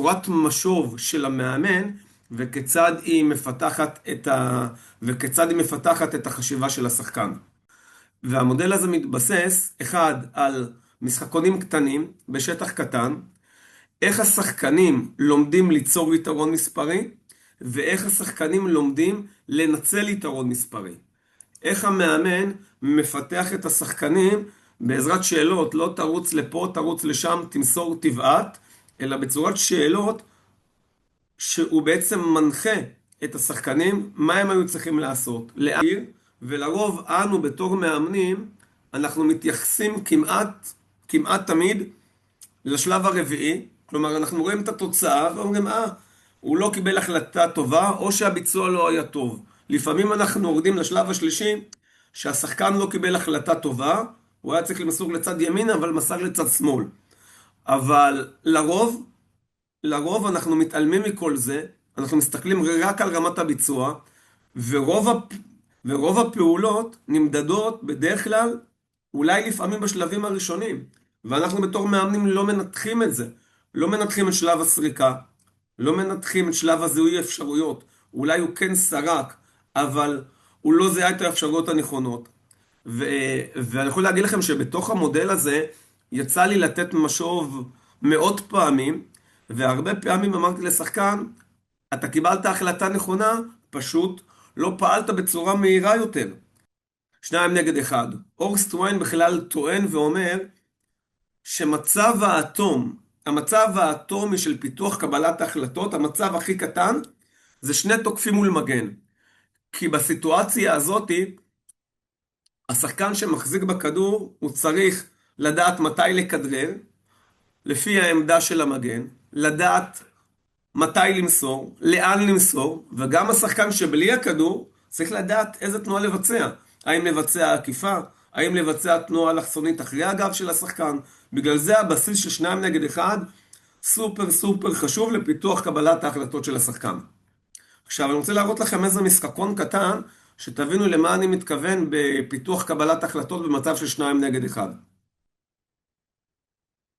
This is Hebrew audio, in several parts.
צורת משוב של המאמן, וכיצד היא מפתחת את החשיבה של השחקן. והמודל הזה מתבסס, אחד, על משחקונים קטנים בשטח קטן, איך השחקנים לומדים ליצור יתרון מספרי, ואיך השחקנים לומדים לנצל יתרון מספרי. איך המאמן מפתח את השחקנים בעזרת שאלות, לא תרוץ לפה, תרוץ לשם, תמסור תבעט, אלא בצורת שאלות שהוא בעצם מנחה את השחקנים, מה הם היו צריכים לעשות, להעיר, ולרוב אנו בתור מאמנים, אנחנו מתייחסים כמעט תמיד לשלב הרביעי, כלומר אנחנו רואים את התוצאה ואומרים, הוא לא קיבל החלטה טובה, או שהביצוע לא היה טוב. לפעמים אנחנו יורדים לשלב השלישי, שהשחקן לא קיבל החלטה טובה, הוא היה צריך למסור לצד ימין, אבל מסר לצד שמאל. אבל לרוב אנחנו מתעלמים מכל זה, אנחנו מסתכלים רק על רמת הביצוע, ורוב הפעולות נמדדות בדרך כלל, אולי לפעמים בשלבים הראשונים, ואנחנו בתור מאמנים לא מנתחים את זה, לא מנתחים את שלב הסריקה, לא מנתחים את שלב הזיהוי האפשרויות, אולי הוא כן סרק, אבל הוא לא זיהה את האפשרויות הנכונות. ואני יכול להגיד לכם שבתוך המודל הזה, יצא לי לתת משוב מאות פעמים, והרבה פעמים אמרתי לשחקן, אתה קיבלת החלטה נכונה, פשוט לא פעלת בצורה מהירה יותר. 2 נגד 1. אוגוסט וויין בכלל טוען ואומר, שמצב המצב האטומי של פיתוח קבלת ההחלטות, המצב הכי קטן, זה 2 תוקפים מול מגן. כי בסיטואציה הזאת, השחקן שמחזיק בכדור, הוא צריך לדעת מתי לכדרר, לפי העמדה של המגן, לדעת מתי למסור, לאן למסור, וגם השחקן שבלי הכדור, צריך לדעת איזה תנועה לבצע. האם לבצע עקיפה, האם לבצע תנועה אלכסונית אחרי הגב של השחקן. בגלל זה הבסיס של 2 נגד 1, סופר חשוב לפיתוח קבלת ההחלטות של השחקן. עכשיו אני רוצה להראות לכם איזה משחקון קטן, שתבינו למה אני מתכוון בפיתוח קבלת החלטות במצב של 2 נגד 1.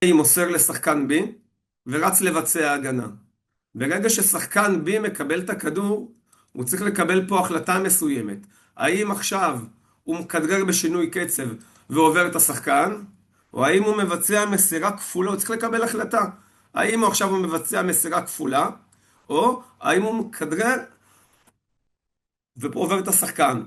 A מוסר לשחקן B, ורץ לבצע הגנה. ברגע ששחקן B מקבל את הכדור, הוא צריך לקבל פה החלטה מסוימת. האם עכשיו הוא מכדרר בשינוי קצב ועובר את השחקן, או האם הוא מבצע מסירה כפולה, הוא צריך לקבל החלטה. האם הוא עכשיו מבצע מסירה כפולה, או האם הוא מכדרר ופה עובר את השחקן.